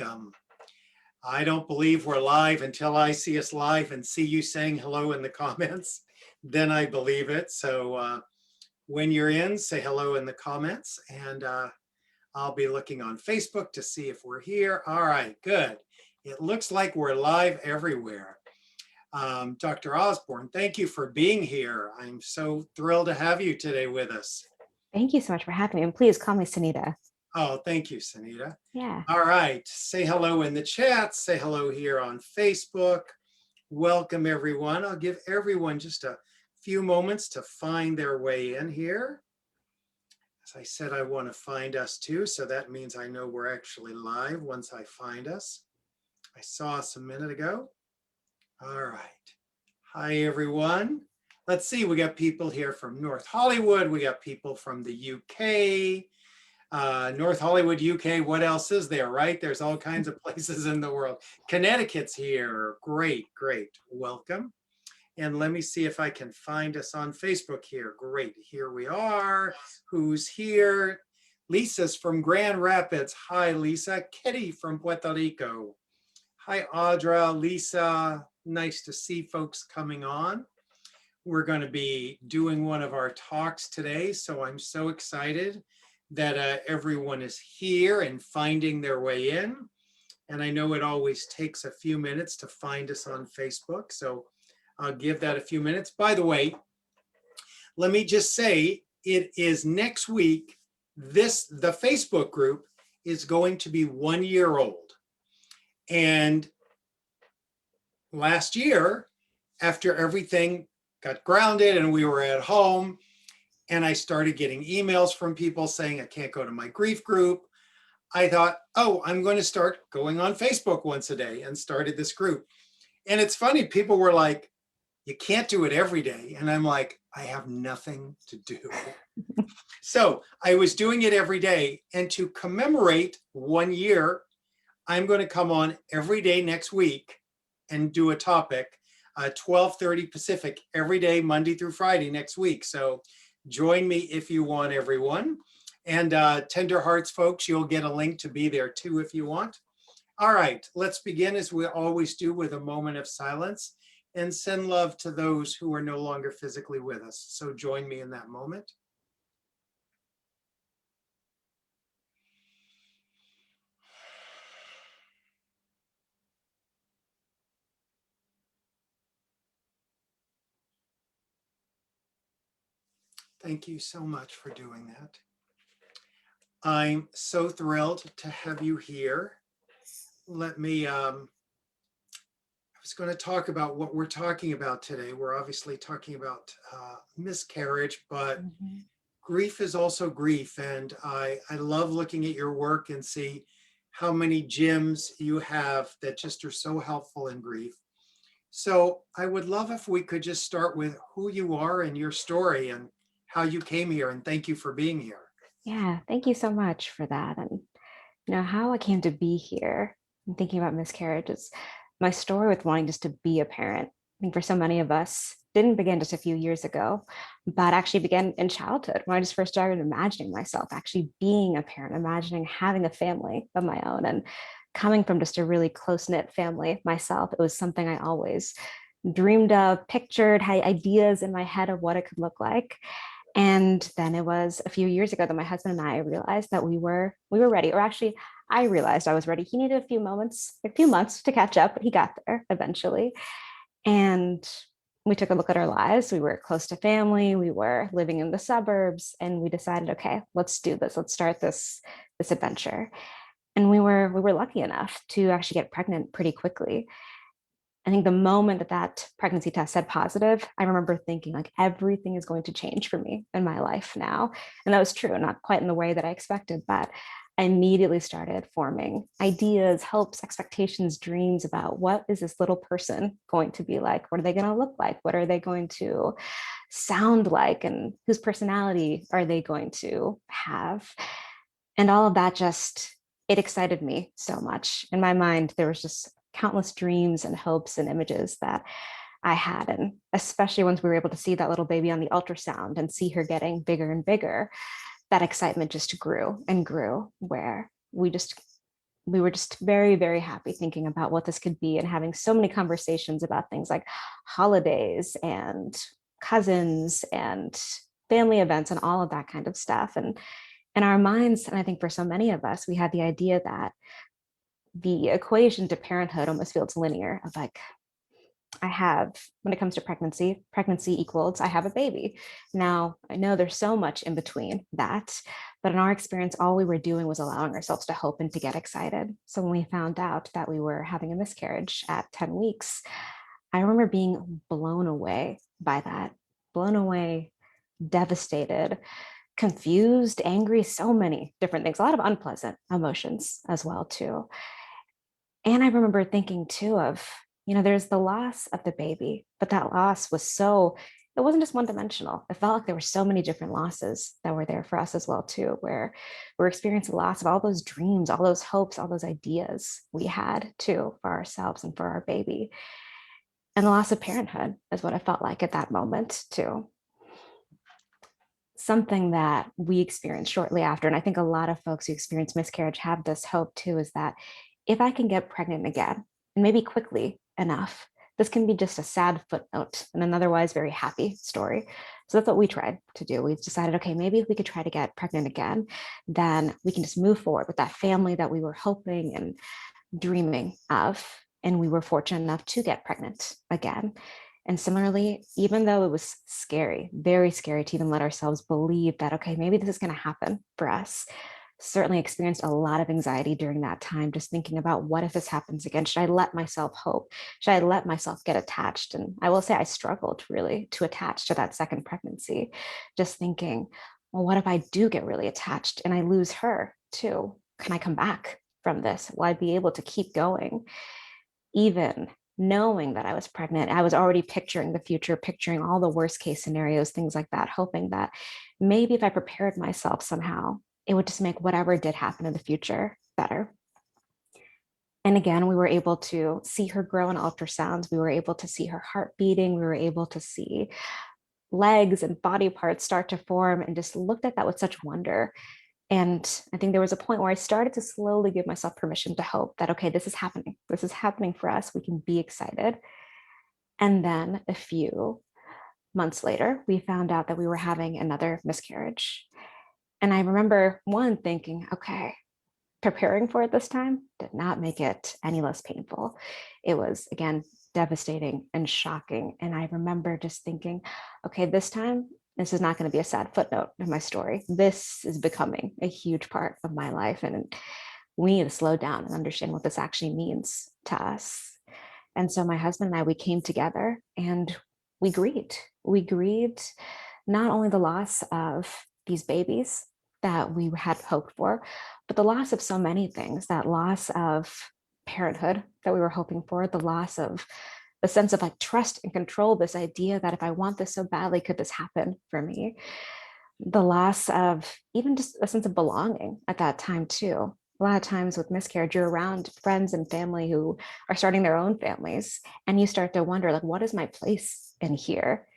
welcome. I don't believe we're live until I see us live and see you saying hello in the comments. Then I believe it. So when you're in, say hello in the comments, and I'll be looking on Facebook to see if we're here. All right, good. It looks like we're live everywhere. Dr. Osborn, thank you for being here. I'm so thrilled to have you today with us. Thank you so much for having me. And please call me Sunita. Oh, thank you, Sunita. Yeah. All right. Say hello in the chat. Say hello here on Facebook. Welcome, everyone. I'll give everyone just a few moments to find their way in here. As I said, I want to find us too. So that means I know we're actually live once I find us. I saw us a minute ago. All right. Hi, everyone. Let's see. We got people here from North Hollywood. We got people from the UK. North Hollywood, UK. What else is there, right? There's all kinds of places in the world. Connecticut's here. Great, great. Welcome. And let me see if I can find us on Facebook here. Great. Here we are. Who's here? Lisa's from Grand Rapids. Hi, Lisa. Kitty from Puerto Rico. Hi, Audra, Lisa. Nice to see folks coming on. We're going to be doing one of our talks today, so I'm so excited that everyone is here and finding their way in. And I know it always takes a few minutes to find us on Facebook, so I'll give that a few minutes. By the way, let me just say, it is next week, the Facebook group is going to be 1 year old. And last year, after everything got grounded and we were at home, and I started getting emails from people saying I can't go to my grief group, I thought, oh, I'm going to start going on Facebook once a day, and started this group. And it's funny, people were like, you can't do it every day. And I'm like, I have nothing to do. So I was doing it every day. And to commemorate 1 year, I'm going to come on every day next week and do a topic, 12:30 Pacific, every day, Monday through Friday next week. So join me if you want, everyone. And Tender Hearts folks, you'll get a link to be there too if you want. All right, let's begin as we always do with a moment of silence and send love to those who are no longer physically with us. So join me in that moment. Thank you so much for doing that. I'm so thrilled to have you here. Let me, I was going to talk about what we're talking about today. We're obviously talking about miscarriage, but grief is also grief. And I love looking at your work and see how many gems you have that just are so helpful in grief. So I would love if we could just start with who you are and your story and how you came here, and thank you for being here. Yeah, thank you so much for that. And how I came to be here and thinking about miscarriages, my story with wanting just to be a parent, I think for so many of us, didn't begin just a few years ago, but actually began in childhood when I just first started imagining myself actually being a parent, imagining having a family of my own. And coming from just a really close-knit family myself, it was something I always dreamed of, pictured, had ideas in my head of what it could look like. And then it was a few years ago that my husband and I realized that we were ready, or actually I realized I was ready. He needed a few months to catch up, but he got there eventually. And we took a look at our lives. We were close to family. We were living in the suburbs, and we decided, okay, let's do this. Let's start this adventure. And we were lucky enough to actually get pregnant pretty quickly. I think the moment that pregnancy test said positive, I remember thinking like everything is going to change for me in my life now. And that was true, not quite in the way that I expected, but I immediately started forming ideas, hopes, expectations, dreams about what is this little person going to be like? What are they going to look like? What are they going to sound like? And whose personality are they going to have? And all of that it excited me so much. In my mind, there was just countless dreams and hopes and images that I had. And especially once we were able to see that little baby on the ultrasound and see her getting bigger and bigger, that excitement just grew and grew, where we just we were just very, very happy thinking about what this could be and having so many conversations about things like holidays and cousins and family events and all of that kind of stuff. And in our minds, and I think for so many of us, we had the idea that the equation to parenthood almost feels linear of like, I have, when it comes to pregnancy, pregnancy equals I have a baby. Now, I know there's so much in between that, but in our experience, all we were doing was allowing ourselves to hope and to get excited. So when we found out that we were having a miscarriage at 10 weeks, I remember being blown away by that, blown away, devastated, confused, angry, so many different things, a lot of unpleasant emotions as well, too. And I remember thinking too of, there's the loss of the baby, but that loss was so, it wasn't just one dimensional. It felt like there were so many different losses that were there for us as well too, where we're experiencing the loss of all those dreams, all those hopes, all those ideas we had too for ourselves and for our baby. And the loss of parenthood is what I felt like at that moment too. Something that we experienced shortly after, and I think a lot of folks who experience miscarriage have this hope too, is that if I can get pregnant again, and maybe quickly enough, this can be just a sad footnote in an otherwise very happy story. So that's what we tried to do. We decided, okay, maybe if we could try to get pregnant again, then we can just move forward with that family that we were hoping and dreaming of. And we were fortunate enough to get pregnant again. And similarly, even though it was scary, very scary to even let ourselves believe that, okay, maybe this is going to happen for us, certainly experienced a lot of anxiety during that time, just thinking about what if this happens again? Should I let myself hope? Should I let myself get attached? And I will say I struggled really to attach to that second pregnancy, just thinking, well, what if I do get really attached and I lose her too? Can I come back from this? Will I be able to keep going? Even knowing that I was pregnant, I was already picturing the future, picturing all the worst case scenarios, things like that, hoping that maybe if I prepared myself somehow, it would just make whatever did happen in the future better. And again, we were able to see her grow in ultrasounds. We were able to see her heart beating. We were able to see legs and body parts start to form, and just looked at that with such wonder. And I think there was a point where I started to slowly give myself permission to hope that, okay, this is happening. This is happening for us. We can be excited. And then a few months later, we found out that we were having another miscarriage. And I remember one thinking, okay, preparing for it this time did not make it any less painful. It was, again, devastating and shocking. And I remember just thinking, okay, this time, this is not going to be a sad footnote in my story. This is becoming a huge part of my life. And we need to slow down and understand what this actually means to us. And so my husband and I, we came together and we grieved. We grieved not only the loss of these babies that we had hoped for, but the loss of so many things, that loss of parenthood that we were hoping for, the loss of the sense of like trust and control, this idea that if I want this so badly, could this happen for me? The loss of even just a sense of belonging at that time too. A lot of times with miscarriage, you're around friends and family who are starting their own families, and you start to wonder, like, what is my place in here?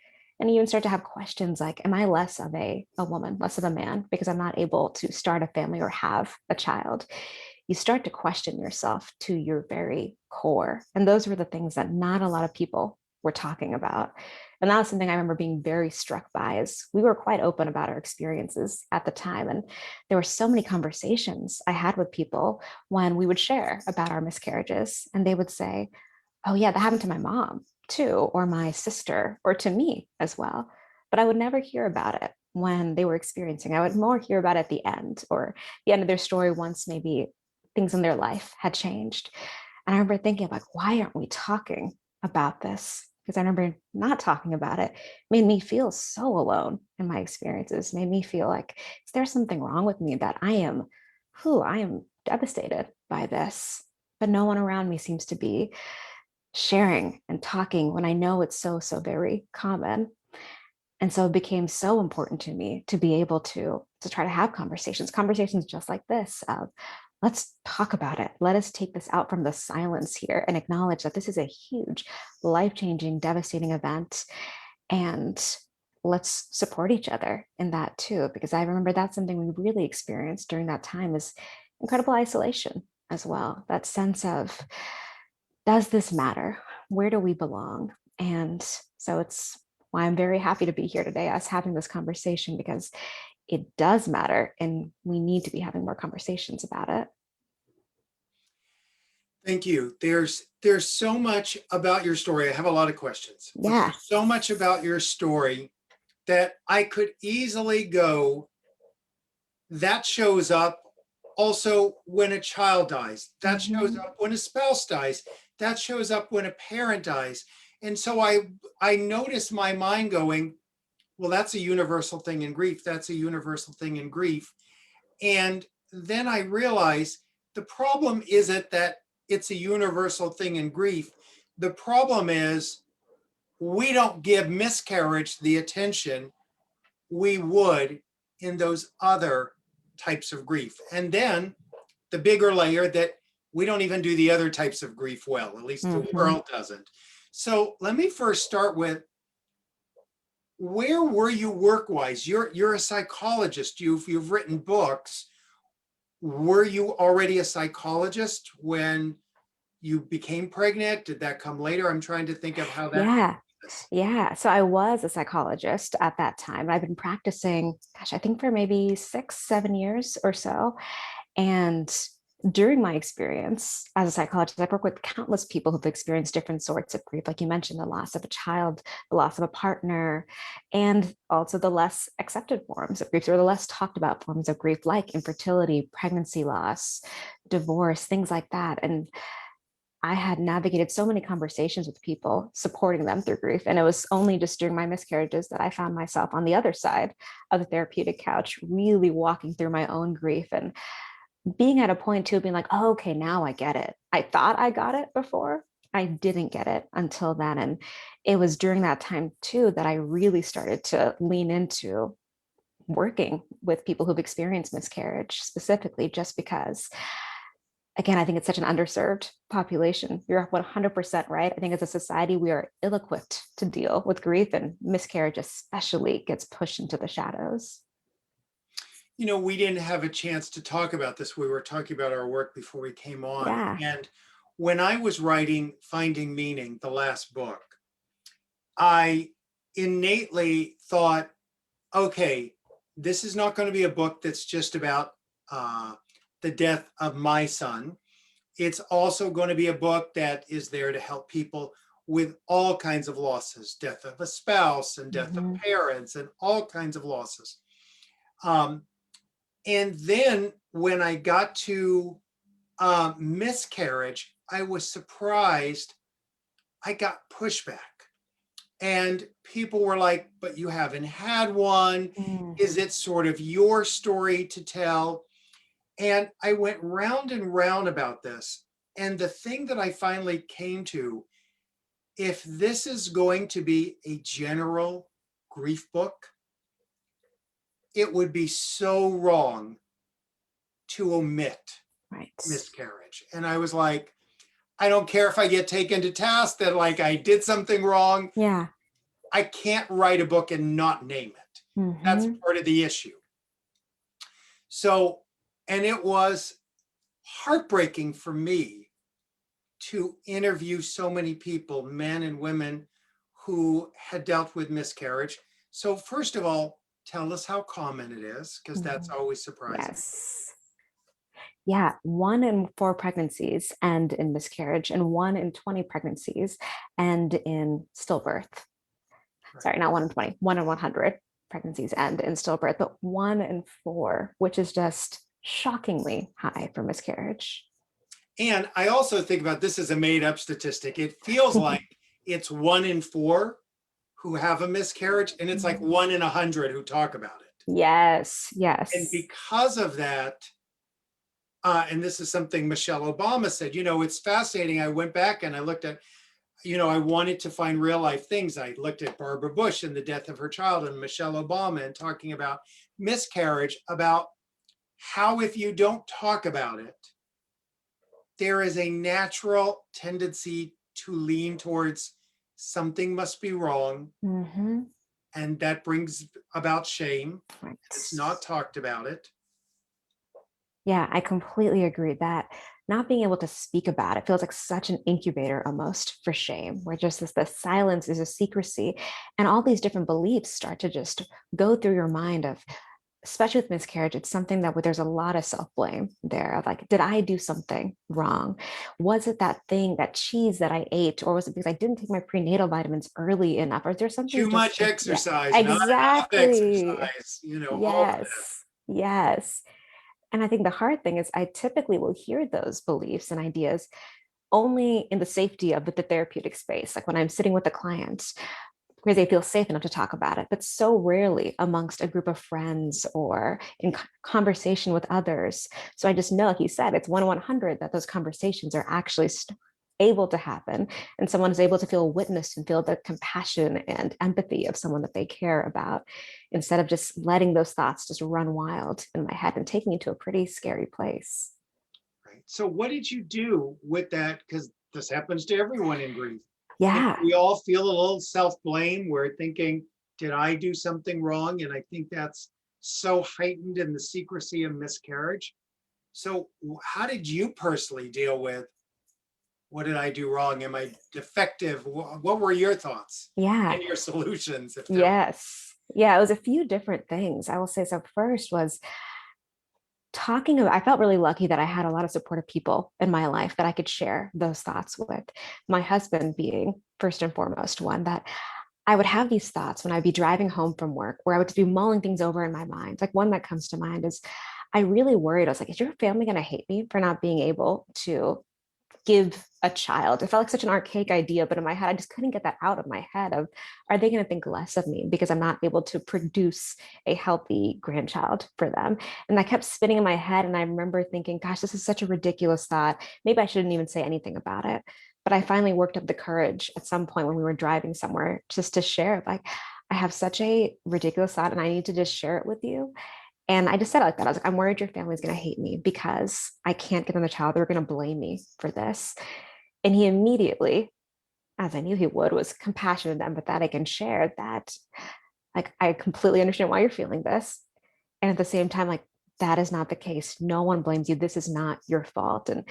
And you even start to have questions like, am I less of a woman, less of a man, because I'm not able to start a family or have a child? You start to question yourself to your very core. And those were the things that not a lot of people were talking about. And that was something I remember being very struck by, as we were quite open about our experiences at the time. And there were so many conversations I had with people when we would share about our miscarriages, and they would say, oh yeah, that happened to my mom too, or my sister, or to me as well. But I would never hear about it when they were experiencing. I would more hear about it at the end, or the end of their story, once maybe things in their life had changed. And I remember thinking, like, why aren't we talking about this? Because I remember not talking about it made me feel so alone in my experiences, made me feel like, is there something wrong with me, that I am devastated by this, but no one around me seems to be sharing and talking when I know it's so, so very common. And so it became so important to me to be able to try to have conversations just like this of, let's talk about it. Let us take this out from the silence here and acknowledge that this is a huge, life-changing, devastating event. And let's support each other in that too, because I remember that's something we really experienced during that time, is incredible isolation as well. That sense of, does this matter? Where do we belong? And so it's why I'm very happy to be here today, us having this conversation, because it does matter and we need to be having more conversations about it. Thank you. There's so much about your story. I have a lot of questions, but Yeah. there's so much about your story that I could easily go, that shows up also when a child dies, that shows up when a spouse dies, that shows up when a parent dies. And so I notice my mind going, well, that's a universal thing in grief. That's a universal thing in grief. And then I realize the problem isn't that it's a universal thing in grief. The problem is we don't give miscarriage the attention we would in those other types of grief. And then the bigger layer that we don't even do the other types of grief well, at least the world doesn't. So let me first start with, where were you work-wise? You're a psychologist. You've written books. Were you already a psychologist when you became pregnant? Did that come later? I'm trying to think of how that. Yeah. Yeah. So I was a psychologist at that time. I've been practicing, gosh, I think for maybe 6, 7 years or so. And during my experience as a psychologist, I've worked with countless people who've experienced different sorts of grief. Like you mentioned, the loss of a child, the loss of a partner, and also the less accepted forms of grief, or the less talked about forms of grief, like infertility, pregnancy loss, divorce, things like that. And I had navigated so many conversations with people supporting them through grief. And it was only just during my miscarriages that I found myself on the other side of the therapeutic couch, really walking through my own grief and being at a point too, being like, oh, okay, now I get it. I thought I got it before. I didn't get it until then. And it was during that time too that I really started to lean into working with people who've experienced miscarriage specifically, just because, again, I think it's such an underserved population. You're 100% right. I think as a society, we are ill-equipped to deal with grief, and miscarriage especially gets pushed into the shadows. You know, we didn't have a chance to talk about this. We were talking about our work before we came on. Yeah. And when I was writing Finding Meaning, the last book, I innately thought, okay, this is not going to be a book that's just about the death of my son. It's also going to be a book that is there to help people with all kinds of losses, death of a spouse and death of parents and all kinds of losses. And then when I got to miscarriage, I was surprised. I got pushback. And people were like, but you haven't had one. Is it sort of your story to tell? And I went round and round about this. And the thing that I finally came to, if this is going to be a general grief book, it would be so wrong to omit miscarriage. And I was like, I don't care if I get taken to task that like I did something wrong. Yeah. I can't write a book and not name it. That's part of the issue. So, and it was heartbreaking for me to interview so many people, men and women, who had dealt with miscarriage. So first of all, tell us how common it is, because that's always surprising. Yes. Yeah, 1 in 4 pregnancies end in miscarriage, and 1 in 20 pregnancies end in stillbirth. Right. Sorry, not 1 in 20, 1 in 100 pregnancies end in stillbirth, but 1 in 4, which is just shockingly high for miscarriage. And I also think about this as a made-up statistic. It feels like it's 1 in 4 who have a miscarriage, and it's like 1 in 100 who talk about it. Yes, yes. And because of that, and this is something Michelle Obama said, you know, it's fascinating. I went back and I looked at, you know, I wanted to find real life things. I looked at Barbara Bush and the death of her child, and Michelle Obama, and talking about miscarriage, about how if you don't talk about it, there is a natural tendency to lean towards something must be wrong. And that brings about shame. Right. It's not talked about it. Yeah, I completely agree that not being able to speak about it feels like such an incubator almost for shame, where just this the silence is a secrecy, and all these different beliefs start to just go through your mind of, especially with miscarriage, it's something that where there's a lot of self-blame there of like, did I do something wrong? Was it that thing, that cheese that I ate, or was it because I didn't take my prenatal vitamins early enough? Or is there something Too just, much yeah, exercise, not enough exactly. exercise, all of Yes, yes. And I think the hard thing is I typically will hear those beliefs and ideas only in the safety of the therapeutic space, like when I'm sitting with a client where they feel safe enough to talk about it, but so rarely amongst a group of friends or in conversation with others. So I just know, like you said, it's 1/100 that those conversations are actually able to happen, and someone is able to feel witnessed and feel the compassion and empathy of someone that they care about, instead of just letting those thoughts just run wild in my head and taking you to a pretty scary place. Right. So what did you do with that? Because this happens to everyone in grief. Yeah. We all feel a little self-blame. We're thinking, did I do something wrong? And I think that's so heightened in the secrecy of miscarriage. So how did you personally deal with, what did I do wrong? Am I defective? What were your thoughts Yeah. and your solutions, if there were? Yes. Yeah, it was a few different things. I will say, so first was talking about, I felt really lucky that I had a lot of supportive people in my life that I could share those thoughts with. My husband being first and foremost one that I would have these thoughts when I'd be driving home from work, where I would be mulling things over in my mind. Like one that comes to mind is I really worried. I was like, is your family going to hate me for not being able to give a child? It felt like such an archaic idea, but in my head, I just couldn't get that out of my head of, are they going to think less of me because I'm not able to produce a healthy grandchild for them? And that kept spinning in my head. And I remember thinking, gosh, this is such a ridiculous thought. Maybe I shouldn't even say anything about it. But I finally worked up the courage at some point when we were driving somewhere just to share, like, I have such a ridiculous thought and I need to just share it with you. And I just said it like that. I was like, I'm worried your family's going to hate me because I can't get them a child. They're going to blame me for this. And he immediately, as I knew he would, was compassionate and empathetic and shared that, like, I completely understand why you're feeling this. And at the same time, like, that is not the case. No one blames you. This is not your fault. And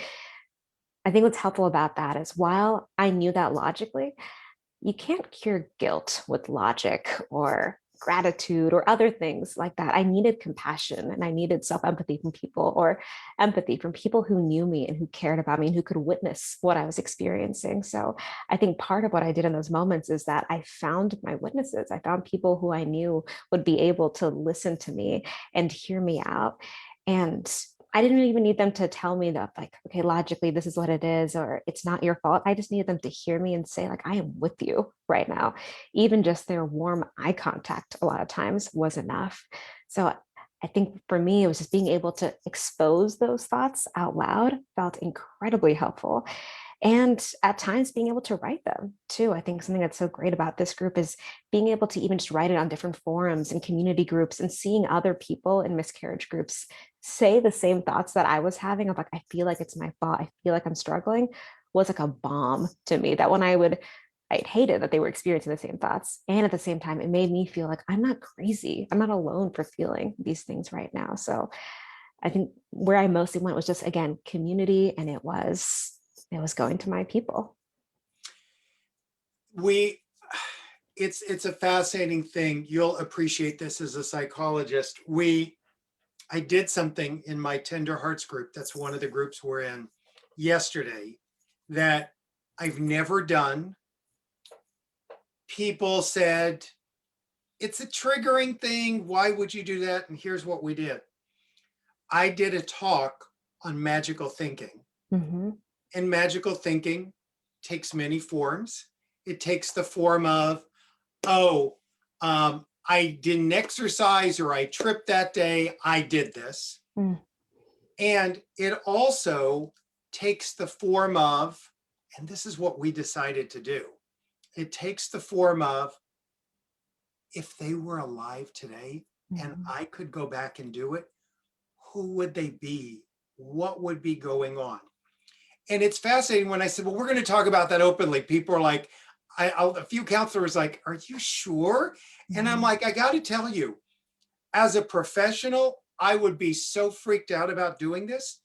I think what's helpful about that is while I knew that logically, you can't cure guilt with logic or gratitude or other things like that. I needed compassion and I needed self empathy from people, or empathy from people who knew me and who cared about me and who could witness what I was experiencing. So I think part of what I did in those moments is that I found my witnesses. I found people who I knew would be able to listen to me and hear me out. And I didn't even need them to tell me that, like, okay, logically, this is what it is, or it's not your fault. I just needed them to hear me and say, like, I am with you right now. Even just their warm eye contact a lot of times was enough. So I think for me, it was just being able to expose those thoughts out loud felt incredibly helpful. And at times being able to write them too. I think something that's so great about this group is being able to even just write it on different forums and community groups, and seeing other people in miscarriage groups say the same thoughts that I was having of like, I feel like it's my fault, I feel like I'm struggling, was like a balm to me. That when I hated that they were experiencing the same thoughts. And at the same time, it made me feel like I'm not crazy. I'm not alone for feeling these things right now. So I think where I mostly went was just, again, community, and it was going to my people. We, it's a fascinating thing. You'll appreciate this as a psychologist. I did something in my Tender Hearts group. That's one of the groups we're in yesterday that I've never done. People said, it's a triggering thing. Why would you do that? And here's what we did. I did a talk on magical thinking. Mm-hmm. And magical thinking takes many forms. It takes the form of, oh, I didn't exercise or I tripped that day. I did this. Mm. And it also takes the form of, and this is what we decided to do, it takes the form of, if they were alive today and Mm-hmm. I could go back and do it, who would they be? What would be going on? And it's fascinating when I said, well, we're going to talk about that openly. People are like, a few counselors like, are you sure? And I'm like, I got to tell you, as a professional, I would be so freaked out about doing this.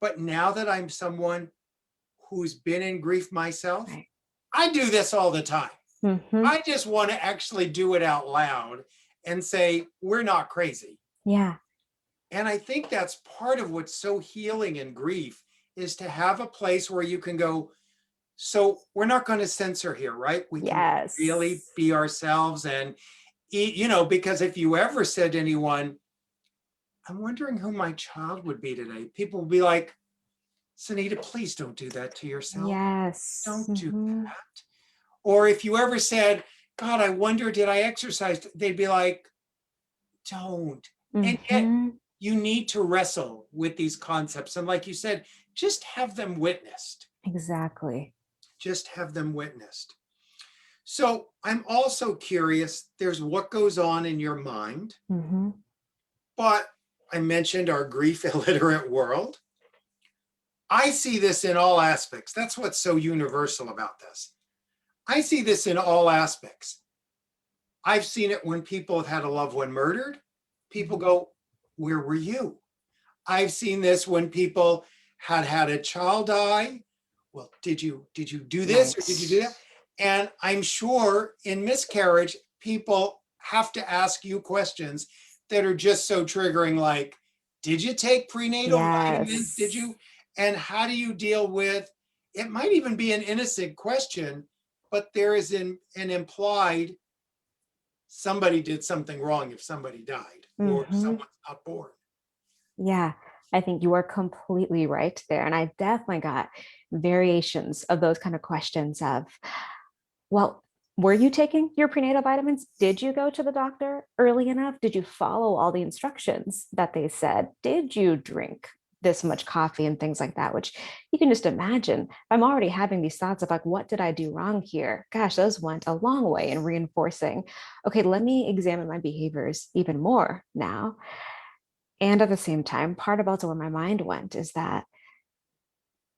But now that I'm someone who's been in grief myself, Right. I do this all the time. Mm-hmm. I just want to actually do it out loud and say, we're not crazy. Yeah. And I think that's part of what's so healing in grief is to have a place where you can go, so we're not going to censor here, right? We can really Yes. be ourselves and, you know, because if you ever said to anyone, I'm wondering who my child would be today, people will be like, Sunita, please don't do that to yourself. Yes. Don't do Mm-hmm. that. Or if you ever said, God, I wonder, did I exercise? They'd be like, don't. And yet Mm-hmm. you need to wrestle with these concepts. And like you said, just have them witnessed. Exactly. Just have them witnessed. So I'm also curious, there's what goes on in your mind, Mm-hmm. but I mentioned our grief illiterate world. I see this in all aspects. That's what's so universal about this. I see this in all aspects. I've seen it when people have had a loved one murdered. People go, where were you? I've seen this when people had a child die. Well, did you do this or did you do Right. that? And I'm sure in miscarriage, people have to ask you questions that are just so triggering, like, did you take prenatal vitamins? Did Yes. you? And how do you deal with, it might even be an innocent question, but there is an implied somebody did something wrong if somebody died or Mm-hmm. someone's not born. Yeah, I think you are completely right there. And I definitely got variations of those kind of questions of, well, were you taking your prenatal vitamins? Did you go to the doctor early enough? Did you follow all the instructions that they said? Did you drink this much coffee and things like that? Which you can just imagine. I'm already having these thoughts of like, what did I do wrong here? Gosh, those went a long way in reinforcing, okay, let me examine my behaviors even more now. And at the same time, part of also where my mind went is that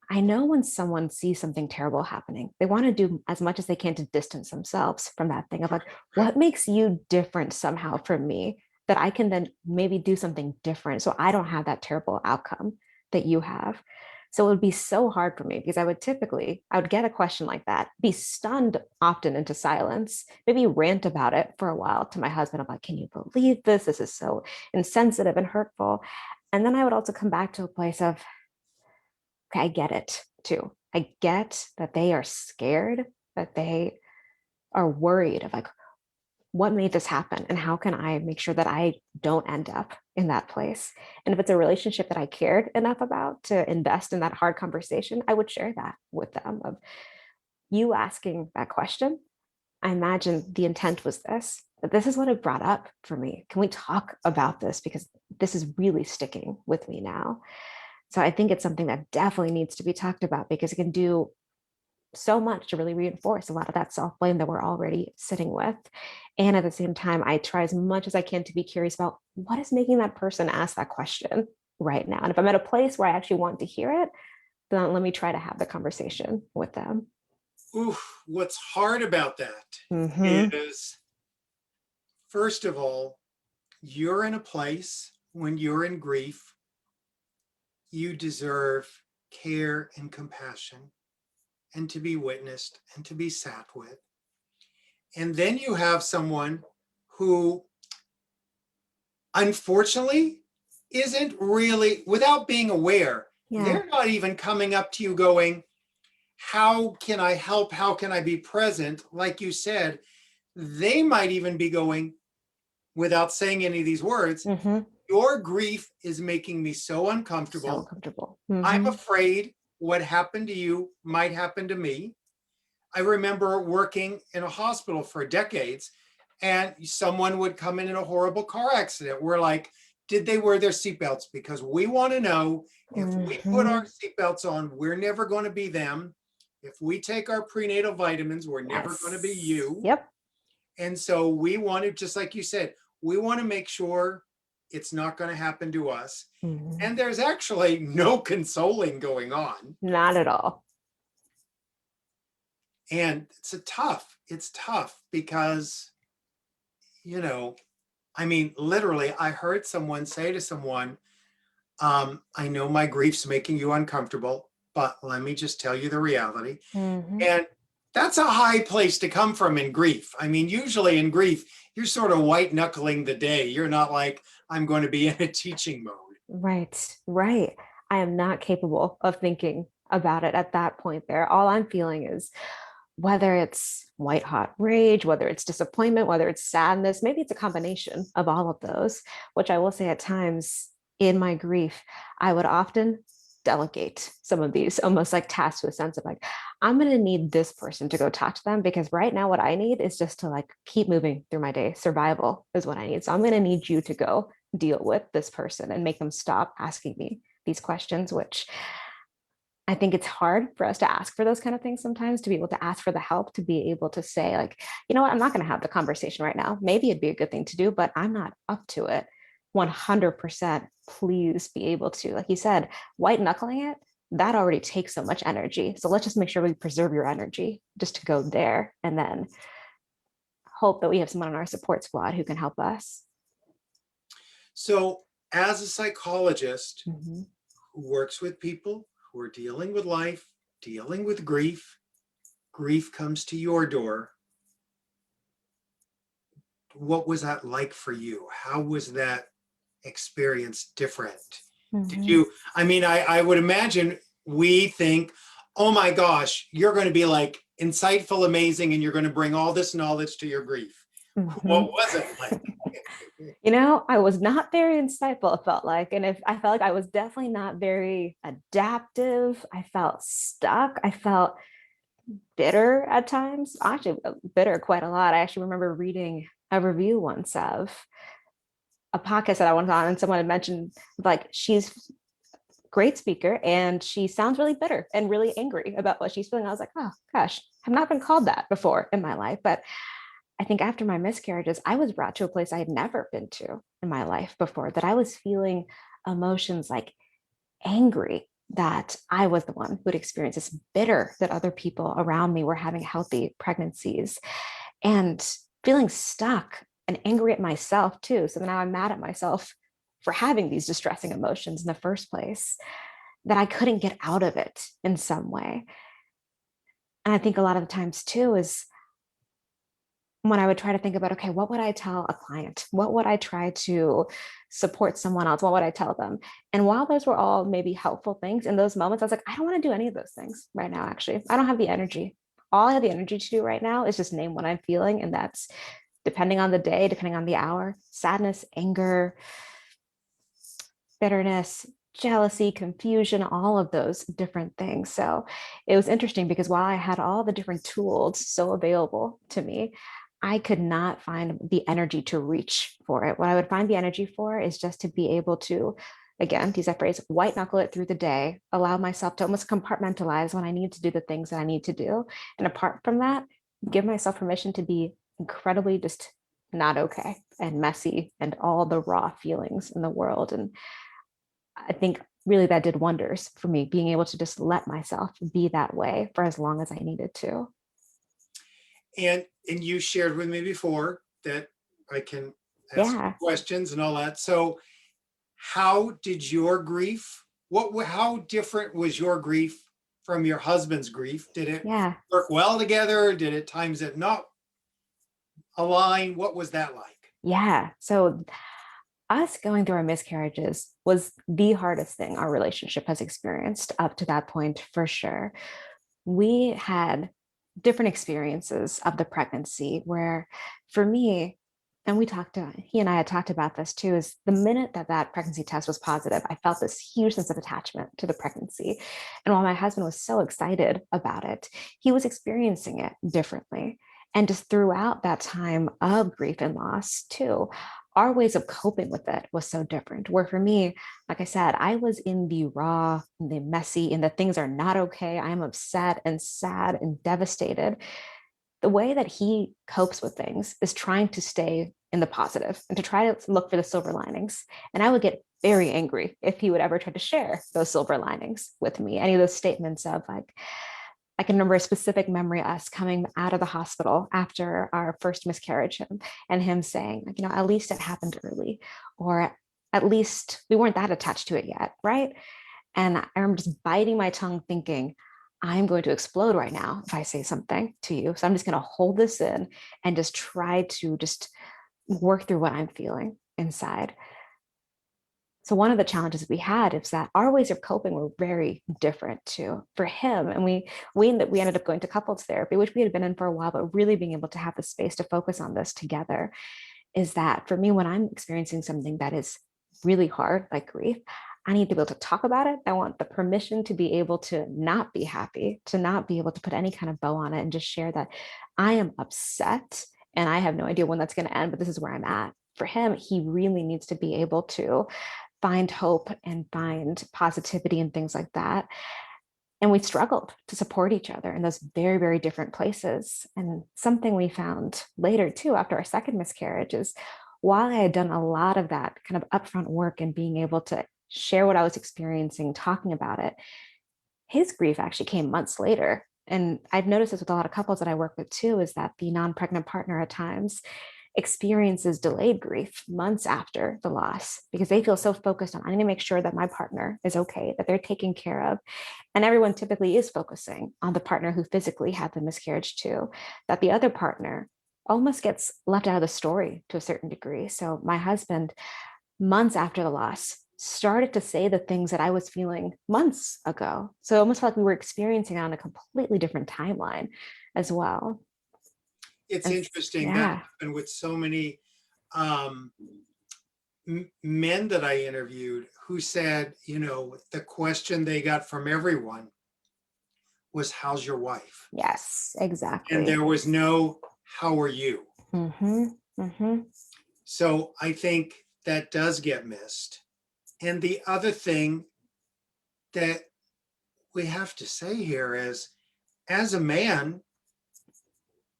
I know when someone sees something terrible happening, they want to do as much as they can to distance themselves from that thing of like, what makes you different somehow from me that I can then maybe do something different so I don't have that terrible outcome that you have. So it would be so hard for me because I would get a question like that, be stunned often into silence, maybe rant about it for a while to my husband. I'm like, can you believe this? This is so insensitive and hurtful. And then I would also come back to a place of, okay, I get it too. I get that they are scared, that they are worried of like, what made this happen? And how can I make sure that I don't end up in that place? And if it's a relationship that I cared enough about to invest in that hard conversation, I would share that with them of you asking that question. I imagine the intent was this, but this is what it brought up for me. Can we talk about this? Because this is really sticking with me now. So I think it's something that definitely needs to be talked about because it can do so much to really reinforce a lot of that self blame that we're already sitting with. And at the same time, I try as much as I can to be curious about what is making that person ask that question right now. And if I'm at a place where I actually want to hear it, then let me try to have the conversation with them. Oof, what's hard about that Mm-hmm. is, first of all, you're in a place when you're in grief, you deserve care and compassion and to be witnessed and to be sat with. And then you have someone who, unfortunately, isn't really, without being aware, Yeah. they're not even coming up to you going, how can I help? How can I be present? Like you said, they might even be going, without saying any of these words, Mm-hmm. your grief is making me so So uncomfortable. uncomfortable. I'm Mm-hmm. afraid what happened to you might happen to me. I remember working in a hospital for decades, and someone would come in a horrible car accident. We're like, did they wear their seatbelts? Because we want to know if we put Mm-hmm. our seatbelts on, we're never going to be them. If we take our prenatal vitamins, we're never going to be Yes. you. Yep. And so we want to, just like you said, we want to make sure it's not going to happen to us. Mm-hmm. And there's actually no consoling going on. Not at all. And it's tough because, you know, I mean, literally, I heard someone say to someone, I know my grief's making you uncomfortable, but let me just tell you the reality. Mhm. And that's a high place to come from in grief. I mean, usually in grief, you're sort of white knuckling the day. You're not like, I'm going to be in a teaching mode. Right, right. I am not capable of thinking about it at that point there. All I'm feeling is whether it's white hot rage, whether it's disappointment, whether it's sadness, maybe it's a combination of all of those, which I will say at times in my grief, I would often delegate some of these almost like tasks to a sense of like, I'm going to need this person to go talk to them because right now what I need is just to like keep moving through my day. Survival is what I need. So I'm going to need you to go deal with this person and make them stop asking me these questions, which I think it's hard for us to ask for those kind of things sometimes, to be able to ask for the help, to be able to say, like, you know what, I'm not going to have the conversation right now. Maybe it'd be a good thing to do, but I'm not up to it 100%. Please be able to, like you said, white knuckling it, that already takes so much energy. So let's just make sure we preserve your energy just to go there and then hope that we have someone on our support squad who can help us. So, as a psychologist Mhm. who works with people who are dealing with life, dealing with grief, grief comes to your door. What was that like for you? How was that experience different? Did Mhm. you, I mean, I would imagine we think, oh my gosh, you're going to be like insightful, amazing, and you're going to bring all this knowledge to your grief. What Mhm. was it like? You know, I was not very insightful, it felt like. And if I felt like I was definitely not very adaptive, I felt stuck. I felt bitter at times, actually bitter quite a lot. I actually remember reading a review once of a podcast that I went on, and someone had mentioned like she's a great speaker and she sounds really bitter and really angry about what she's feeling. I was like, oh gosh, I've not been called that before in my life. But I think after my miscarriages, I was brought to a place I had never been to in my life before, that I was feeling emotions like angry that I was the one who had experienced this, bitter that other people around me were having healthy pregnancies, and feeling stuck and angry at myself too. So now I'm mad at myself for having these distressing emotions in the first place, that I couldn't get out of it in some way. And I think a lot of the times too is when I would try to think about, okay, what would I tell a client? What would I try to support someone else? What would I tell them? And while those were all maybe helpful things in those moments, I was like, I don't want to do any of those things right now, actually. I don't have the energy. All I have the energy to do right now is just name what I'm feeling. And that's depending on the day, depending on the hour, sadness, anger, bitterness, jealousy, confusion, all of those different things. So it was interesting because while I had all the different tools so available to me, I could not find the energy to reach for it. What I would find the energy for is just to be able to, again, to use that phrase, white knuckle it through the day, allow myself to almost compartmentalize when I need to do the things that I need to do. And apart from that, give myself permission to be incredibly just not okay and messy and all the raw feelings in the world. And I think really that did wonders for me, being able to just let myself be that way for as long as I needed to. And you shared with me before that I can ask Yeah. questions and all that. So how did your grief, how different was your grief from your husband's grief? Did it Yeah. work well together? Did it times it not align? What was that like? Yeah. So us going through our miscarriages was the hardest thing our relationship has experienced up to that point, for sure. We had different experiences of the pregnancy where, for me, and he and I had talked about this too, is the minute that that pregnancy test was positive, I felt this huge sense of attachment to the pregnancy. And while my husband was so excited about it, he was experiencing it differently. And just throughout that time of grief and loss too, our ways of coping with it was so different. Where for me, like I said, I was in the raw, the messy, and the things are not okay. I am upset and sad and devastated. The way that he copes with things is trying to stay in the positive and to try to look for the silver linings. And I would get very angry if he would ever try to share those silver linings with me. Any of those statements of like, I can remember a specific memory of us coming out of the hospital after our first miscarriage and him saying, like, you know, at least it happened early, or at least we weren't that attached to it yet, right? And I remember just biting my tongue thinking, I'm going to explode right now if I say something to you. So I'm just going to hold this in and just try to just work through what I'm feeling inside. So one of the challenges we had is that our ways of coping were very different too for him. And we ended up going to couples therapy, which we had been in for a while, but really being able to have the space to focus on this together. Is that for me, when I'm experiencing something that is really hard, like grief, I need to be able to talk about it. I want the permission to be able to not be happy, to not be able to put any kind of bow on it, and just share that I am upset and I have no idea when that's going to end, but this is where I'm at. For him, he really needs to be able to find hope and find positivity and things like that. And we struggled to support each other in those very, very different places. And something we found later too, after our second miscarriage, is while I had done a lot of that kind of upfront work and being able to share what I was experiencing, talking about it, his grief actually came months later. And I've noticed this with a lot of couples that I work with too, is that the non-pregnant partner at times experiences delayed grief months after the loss because they feel so focused on, I need to make sure that my partner is okay, that they're taken care of. And everyone typically is focusing on the partner who physically had the miscarriage too, that the other partner almost gets left out of the story to a certain degree. So my husband, months after the loss, started to say the things that I was feeling months ago. So it almost felt like we were experiencing it on a completely different timeline as well. It's And interesting that yeah, happened with so many um, men that I interviewed who said, the question they got from everyone was, how's your wife? yes, And exactly. there was no, how are you? Mm-hmm, mm-hmm. So I think that does get missed. And the other thing that we have to say here is, as a man,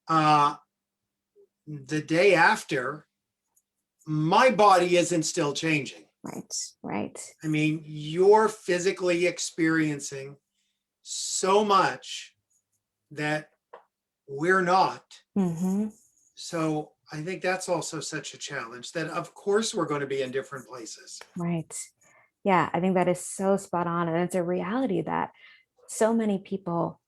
uh, the day after, my body isn't still changing. Right, right. I mean, you're physically experiencing so much that we're not. Mm-hmm. So I think that's also such a challenge that, of course, we're going to be in different places. Right. Yeah, I think that is so spot on. And it's a reality that so many people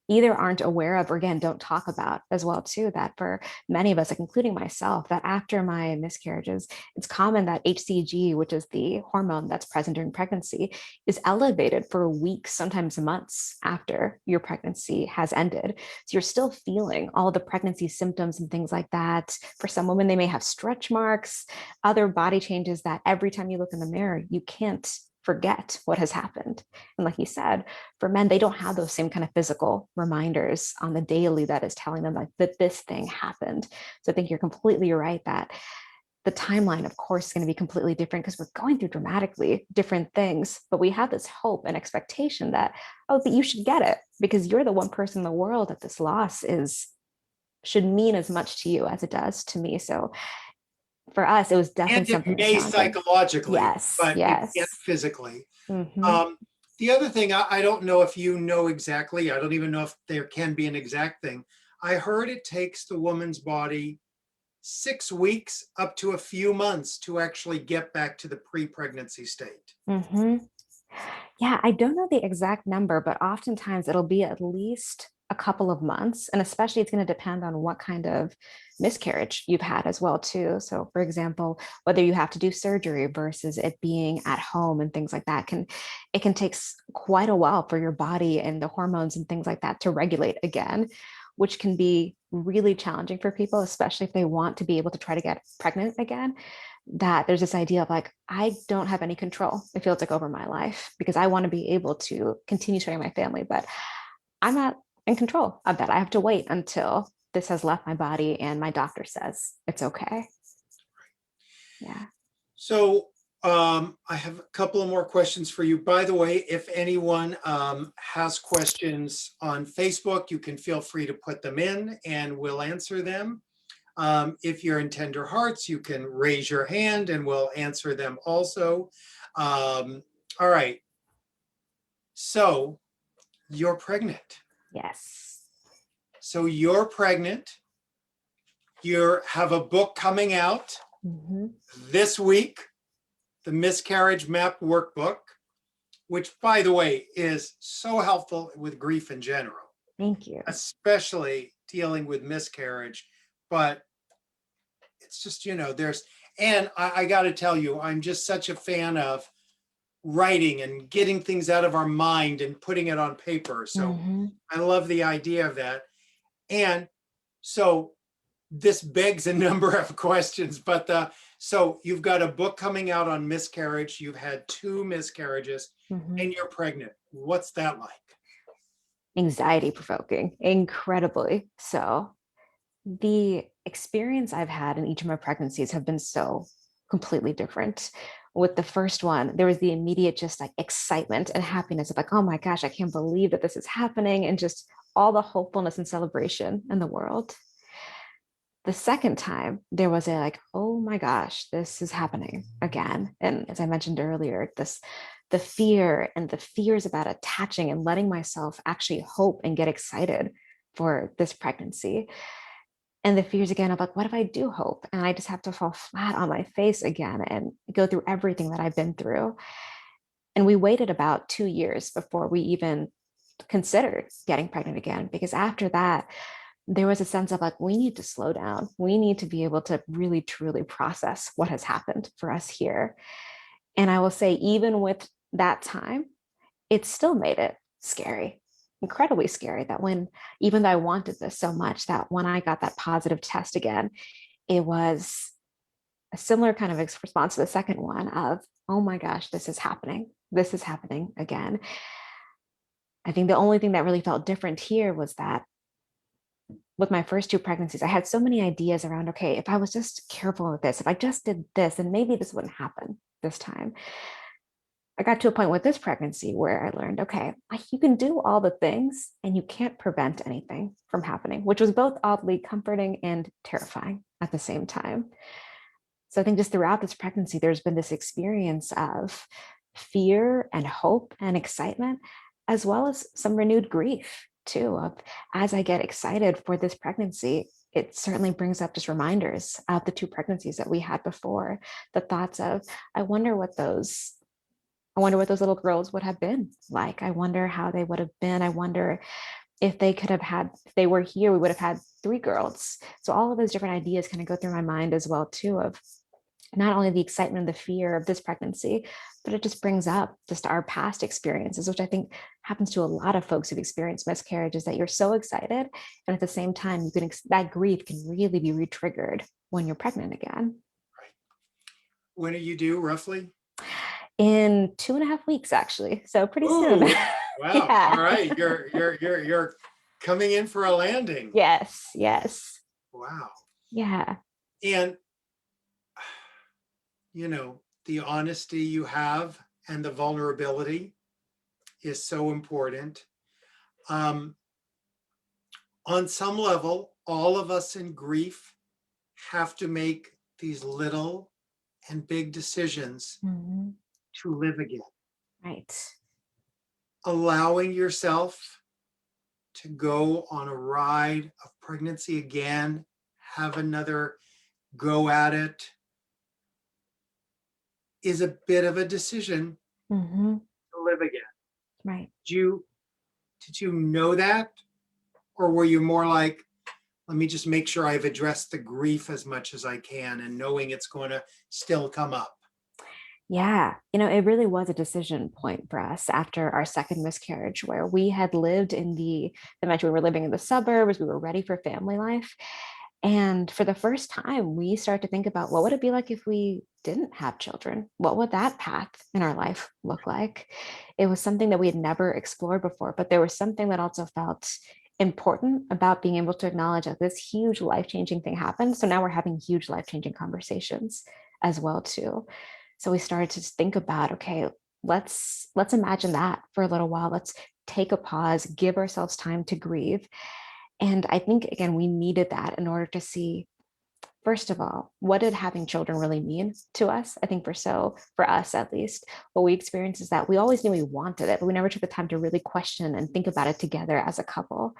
either aren't aware of or again don't talk about as well too, that for many of us, like including myself, that after my miscarriages, it's common that HCG, which is the hormone that's present during pregnancy, is elevated for weeks, sometimes months after your pregnancy has ended. So you're still feeling all the pregnancy symptoms and things like that. For some women, they may have stretch marks, other body changes that every time you look in the mirror, you can't forget what has happened. And like you said, for men, they don't have those same kind of physical reminders on the daily that is telling them like that this thing happened. So I think you're completely right that the timeline, of course, is going to be completely different because we're going through dramatically different things, but we have this hope and expectation that, oh, but you should get it because you're the one person in the world that this loss is should mean as much to you as it does to me. So for us, it was definitely And it something that's may challenging. psychologically, Yes, but it can't yes. physically. Mm-hmm. Um, the other thing, I don't know if you know exactly, I don't even know if there can be an exact thing. I heard it takes the woman's body 6 weeks up to a few months to actually get back to the pre-pregnancy state. Mm-hmm. Yeah, I don't know the exact number, but oftentimes it'll be at least a couple of months. And especially it's going to depend on what kind of miscarriage you've had as well, too. So for example, whether you have to do surgery versus it being at home and things like that can take quite a while for your body and the hormones and things like that to regulate again, which can be really challenging for people, especially if they want to be able to try to get pregnant again, that there's this idea of like, I don't have any control. It feels like over my life because I want to be able to continue starting my family, but I'm not in control of that. I have to wait until this has left my body and my doctor says it's okay. Yeah. So I have a couple of more questions for you. By the way, if anyone has questions on Facebook, you can feel free to put them in and we'll answer them. If you're in Tender Hearts, you can raise your hand and we'll answer them also. All right. So you're pregnant. Yes. So you're pregnant. You have a book coming out Mm-hmm. this week. the Miscarriage Map Workbook, which, by the way, is so helpful with grief in general, Thank you. especially dealing with miscarriage. But it's just, and I got to tell you, I'm just such a fan of writing and getting things out of our mind and putting it on paper. So I love the idea of that. And so this begs a number of questions, but so you've got a book coming out on miscarriage. You've had 2 miscarriages and you're pregnant. What's that like? Anxiety provoking, incredibly so. The experience I've had in each of my pregnancies have been so completely different. With the first one, there was the immediate just like excitement and happiness of like, oh my gosh, I can't believe that this is happening, and just all the hopefulness and celebration in the world. The second time, there was a like, oh my gosh, this is happening again. And as I mentioned earlier, the fear and the fears about attaching and letting myself actually hope and get excited for this pregnancy. And the fears again of like, what if I do hope and I just have to fall flat on my face again and go through everything that I've been through? And we waited about 2 years before we even considered getting pregnant again, because after that, there was a sense of like, we need to slow down. We need to be able to really, truly process what has happened for us here. And I will say, even with that time, it still made it scary, incredibly scary, that when, even though I wanted this so much, that when I got that positive test again, it was a similar kind of response to the second one of, oh my gosh, this is happening. This is happening again. I think the only thing that really felt different here was that with my first 2 pregnancies, I had so many ideas around, okay, if I was just careful with this, if I just did this, then maybe this wouldn't happen this time. I got to a point with this pregnancy where I learned, okay, you can do all the things and you can't prevent anything from happening, which was both oddly comforting and terrifying at the same time. So I think just throughout this pregnancy, there's been this experience of fear and hope and excitement, as well as some renewed grief too, of as I get excited for this pregnancy, it certainly brings up just reminders of the 2 pregnancies that we had before, the thoughts of, I wonder what those little girls would have been like. I wonder how they would have been. I wonder if they could have had, if they were here, we would have had 3 girls. So all of those different ideas kind of go through my mind as well too, of not only the excitement and the fear of this pregnancy, but it just brings up just our past experiences, which I think happens to a lot of folks who've experienced miscarriages, that you're so excited. And at the same time, that grief can really be re-triggered when you're pregnant again. Right. When are you due, roughly? In 2.5 weeks, actually. So pretty soon. Ooh, wow. Yeah. All right. You're coming in for a landing. Yes. Yes. Wow. Yeah. And the honesty you have and the vulnerability is so important. On some level, all of us in grief have to make these little and big decisions to live again. Right. Allowing yourself to go on a ride of pregnancy again, have another go at it, is a bit of a decision to live again. Right. Did you know that? Or were you more like, let me just make sure I've addressed the grief as much as I can and knowing it's going to still come up? Yeah, it really was a decision point for us after our second miscarriage, where we had lived we were living in the suburbs, we were ready for family life. And for the first time, we started to think about, what would it be like if we didn't have children? What would that path in our life look like? It was something that we had never explored before, but there was something that also felt important about being able to acknowledge that this huge life-changing thing happened. So now we're having huge life-changing conversations as well too. So we started to think about, okay, let's imagine that for a little while. Let's take a pause, give ourselves time to grieve. And I think, again, we needed that in order to see, first of all, what did having children really mean to us? I think for us at least, what we experienced is that we always knew we wanted it, but we never took the time to really question and think about it together as a couple.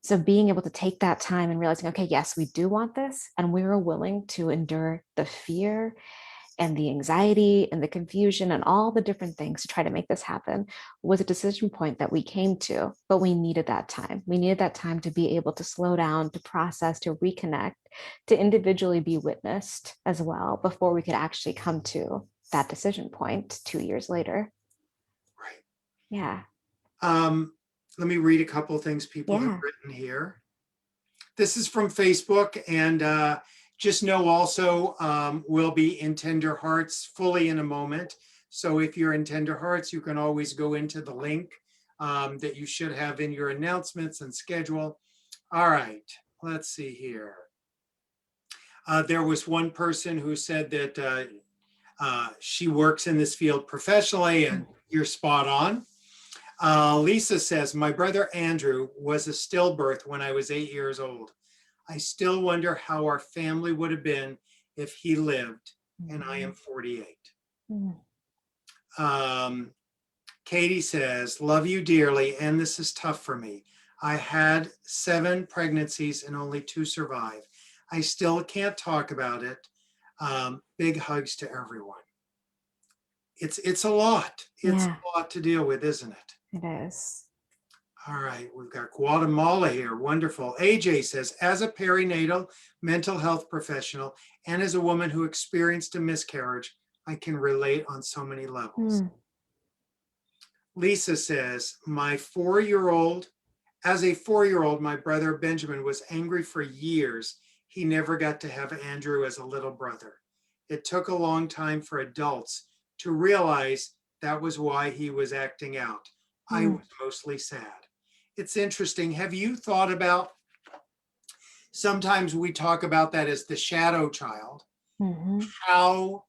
So being able to take that time and realizing, okay, yes, we do want this, and we are willing to endure the fear and the anxiety and the confusion and all the different things to try to make this happen was a decision point that we came to, but we needed that time. We needed that time to be able to slow down, to process, to reconnect, to individually be witnessed as well before we could actually come to that decision point 2 years later. Right. Yeah. Let me read a couple of things people have Yeah. written here. This is from Facebook, and just know also we'll be in Tender Hearts fully in a moment. So if you're in Tender Hearts, you can always go into the link that you should have in your announcements and schedule. All right, let's see here. There was one person who said that she works in this field professionally, and you're spot on. Lisa says, my brother Andrew was a stillbirth when I was 8 years old. I still wonder how our family would have been if he lived, and I am 48. Katie says, love you dearly, and this is tough for me. I had 7 pregnancies and only 2 survived. I still can't talk about it. Big hugs to everyone. It's a lot. It's a lot to deal with, isn't it? It is. All right, we've got Guatemala here. Wonderful. AJ says, as a perinatal mental health professional and as a woman who experienced a miscarriage, I can relate on so many levels. Lisa says, as a 4-year-old, my brother Benjamin was angry for years. He never got to have Andrew as a little brother. It took a long time for adults to realize that was why he was acting out. I was mostly sad. It's interesting. Have you thought about, sometimes we talk about that as the shadow child. How,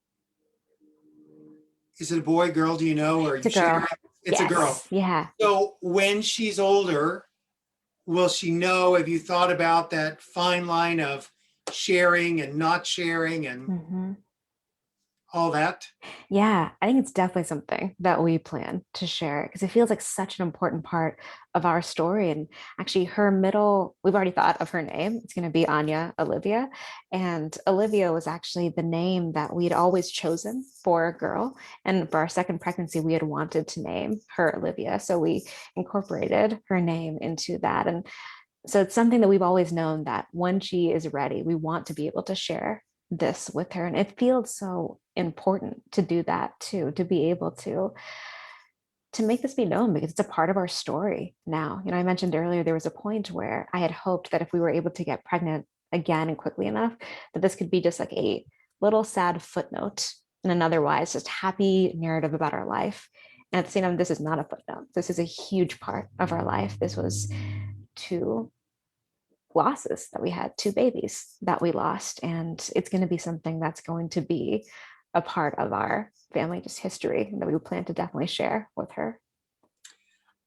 is it a boy, girl, do you know? Or It's a girl. It's a girl. Yeah. So when she's older, will she know? Have you thought about that fine line of sharing and not sharing and all that? Yeah, I think it's definitely something that we plan to share because it feels like such an important part of our story. And actually, we've already thought of her name. It's going to be Anya Olivia. And Olivia was actually the name that we had always chosen for a girl. And for our second pregnancy, we had wanted to name her Olivia. So we incorporated her name into that. And so it's something that we've always known that when she is ready, we want to be able to share this with her. And it feels so important to do that too, to be able to make this be known because it's a part of our story now. I mentioned earlier there was a point where I had hoped that if we were able to get pregnant again and quickly enough, that this could be just like a little sad footnote in an otherwise just happy narrative about our life. And at the same time, this is not a footnote. This is a huge part of our life. This was 2 losses that we had, 2 babies that we lost. And it's going to be something that's going to be a part of our family just history that we plan to definitely share with her.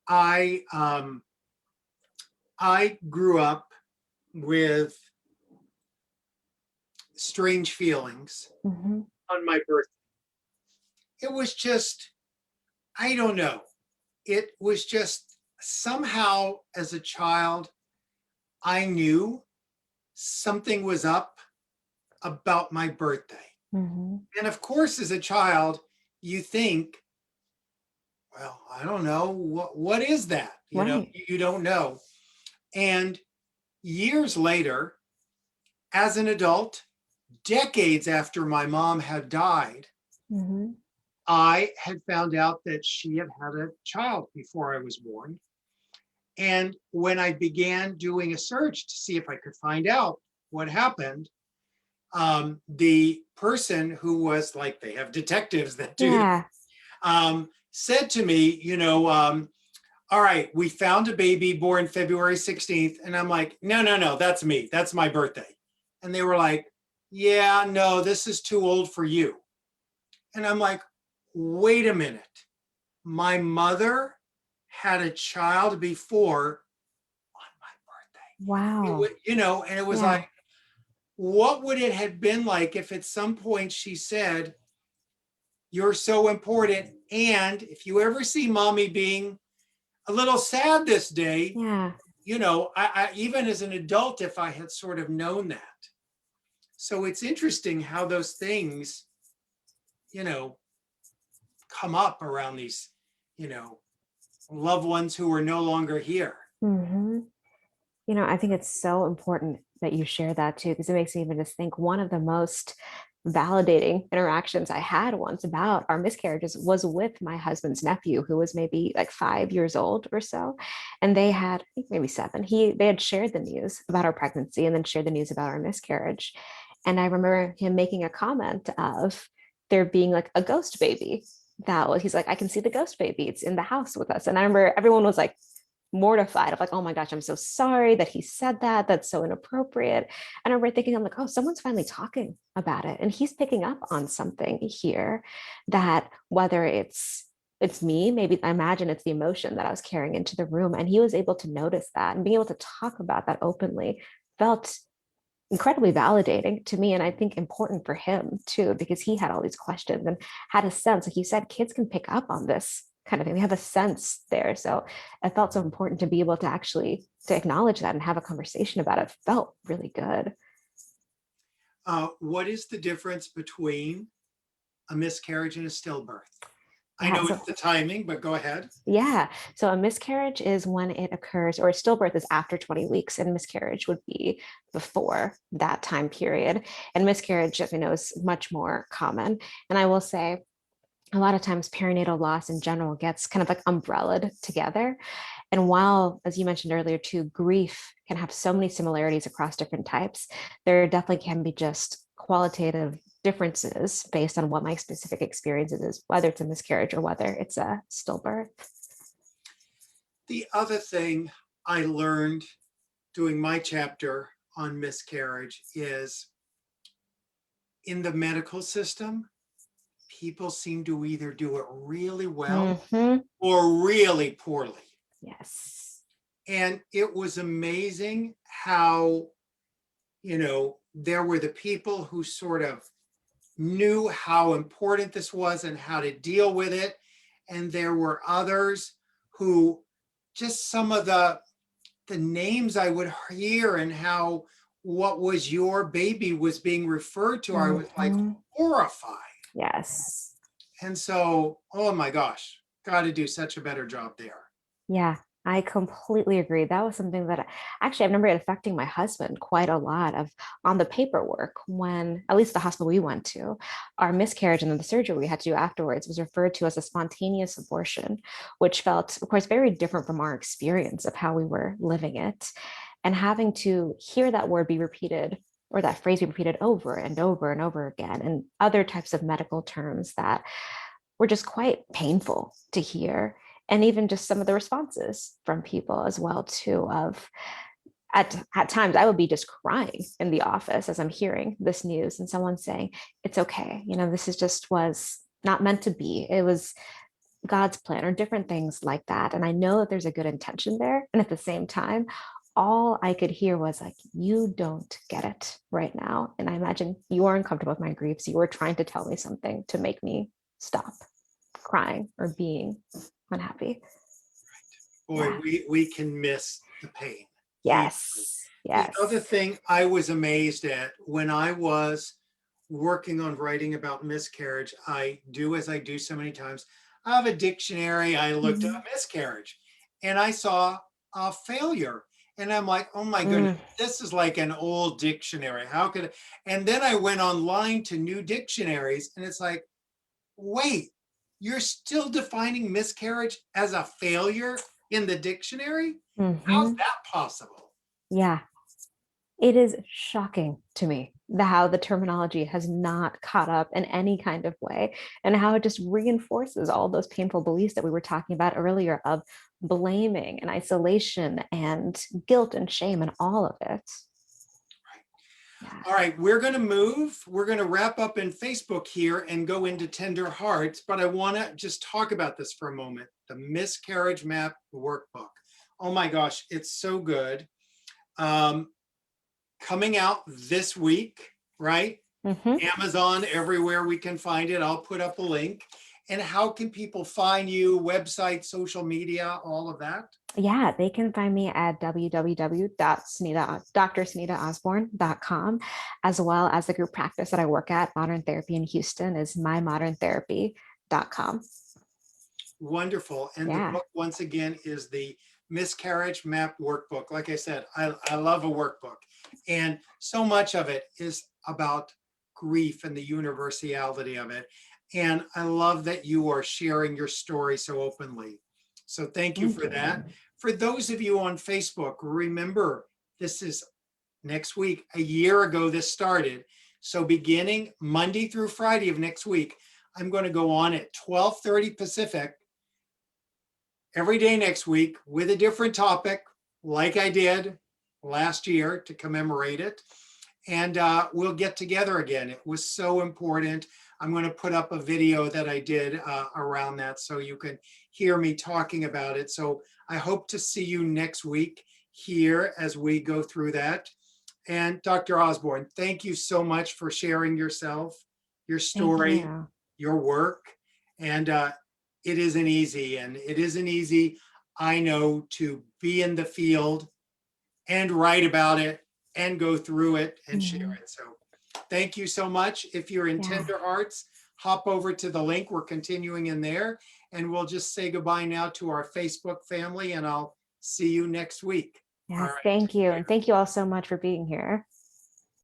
I grew up with strange feelings on my birthday. It was just, I don't know. It was just somehow as a child, I knew something was up about my birthday. And of course, as a child, you think, well, I don't know, what is that? You don't know. And years later, as an adult, decades after my mom had died, I had found out that she had had a child before I was born. And when I began doing a search to see if I could find out what happened, the person who was like, they have detectives that do, said to me, all right, we found a baby born February 16th. And I'm like, no, that's me. That's my birthday. And they were like, yeah, no, this is too old for you. And I'm like, wait a minute. My mother had a child before on my birthday. Wow. And it was like, what would it have been like if at some point she said, you're so important. And if you ever see mommy being a little sad this day, I even as an adult, if I had sort of known that. So it's interesting how those things you know, come up around these, you know, loved ones who are no longer here. Mhm. I think it's so important that you share that too, because it makes me even just think one of the most validating interactions I had once about our miscarriages was with my husband's nephew, who was maybe like 5 years old or so. And they had, I think maybe seven. They had shared the news about our pregnancy and then shared the news about our miscarriage. And I remember him making a comment of there being like a ghost baby. He's like, I can see the ghost baby. It's in the house with us. And I remember everyone was like, mortified of like, oh my gosh, I'm so sorry that he said that. That's so inappropriate. And I remember thinking, I'm like, oh, someone's finally talking about it. And he's picking up on something here that whether it's me, maybe I imagine it's the emotion that I was carrying into the room. And he was able to notice that and being able to talk about that openly felt incredibly validating to me. And I think important for him too, because he had all these questions and had a sense, like you said, kids can pick up on this kind of thing. They have a sense there. So it felt so important to be able to actually to acknowledge that and have a conversation about it. Felt really good. What is the difference between a miscarriage and a stillbirth? I Yeah. know So it's the timing, but go ahead. yeah. So a miscarriage is when it occurs, or stillbirth is after 20 weeks, and miscarriage would be before that time period. And miscarriage, as we know, is much more common. And I will say a lot of times perinatal loss in general gets kind of like umbrellaed together. And while, as you mentioned earlier, too, grief can have so many similarities across different types, there definitely can be just qualitative differences based on what my specific experiences is, whether it's a miscarriage or whether it's a stillbirth. The other thing I learned doing my chapter on miscarriage is in the medical system, people seem to either do it really well Mm-hmm. or really poorly. Yes. And it was amazing how, there were the people who sort of knew how important this was and how to deal with it. And there were others who just some of the names I would hear and how what was your baby was being referred to, I was like Mm-hmm. horrified. Yes. And so, oh my gosh, got to do such a better job there. Yeah, I completely agree. That was something that actually I remember it affecting my husband quite a lot of on the paperwork when at least the hospital we went to, our miscarriage and then the surgery we had to do afterwards was referred to as a spontaneous abortion, which felt, of course, very different from our experience of how we were living it. And having to hear that word be repeated or that phrase be repeated over and over and over again, and other types of medical terms that were just quite painful to hear, and even just some of the responses from people as well too of at times I would be just crying in the office as I'm hearing this news and someone saying it's okay, this is just was not meant to be, it was God's plan, or different things like that. And I know that there's a good intention there, and at the same time all I could hear was like, you don't get it right now, and I imagine you are uncomfortable with my grief, so you were trying to tell me something to make me stop crying or being unhappy. Boy, Yeah. we can miss the pain easily. Yes. The other Yes. thing I was amazed at when I was working on writing about miscarriage, I do as I do so many times. I have a dictionary. I looked Mhm. up miscarriage and I saw a failure. And I'm like, oh my goodness, Mm. this is like an old dictionary. How could it? And then I went online to new dictionaries and it's like, wait, you're still defining miscarriage as a failure in the dictionary? How's Mhm. that possible? Yeah. It is shocking to me how the terminology has not caught up in any kind of way, and how it just reinforces all those painful beliefs that we were talking about earlier of blaming and isolation and guilt and shame and all of it. Yeah. All right, we're going to move. We're going to wrap up in Facebook here and go into Tender Hearts, but I want to just talk about this for a moment. The Miscarriage Map Workbook. Oh my gosh, it's so good. Um, Coming out this week, right? Mhm. Amazon, everywhere we can find it. I'll put up a link. And how can people find you? Website, social media, all of that? Yeah, they can find me at www.drsunitaosborn.com, as well as the group practice that I work at, Modern Therapy in Houston, is mymodern.therapy.com. Wonderful. And the Yeah. book, once again, is the Miscarriage Map Workbook. Like I said, I love a workbook. And so much of it is about grief and the universality of it. And I love that you are sharing your story so openly. So thank you Thank for you. that. For those of you on Facebook, remember, this is next week. A year ago, this started. So beginning Monday through Friday of next week, I'm going to go on at 12:30 Pacific every day next week with a different topic, like I did last year to commemorate it. And we'll get together again. It was so important. I'm going to put up a video that I did around that so you can hear me talking about it. So I hope to see you next week here as we go through that. And Dr. Osborn, thank you so much for sharing yourself, your Thank story, you. your work. And it isn't easy. And it isn't easy, I know, to be in the field and write about it and go through it and share Mhm. it. So thank you so much. If you're in Yeah. Tender Hearts, hop over to the link. We're continuing in there. And we'll just say goodbye now to our Facebook family, and I'll see you next week. All Yes. right. Thank Take you. care. And thank you all so much for being here.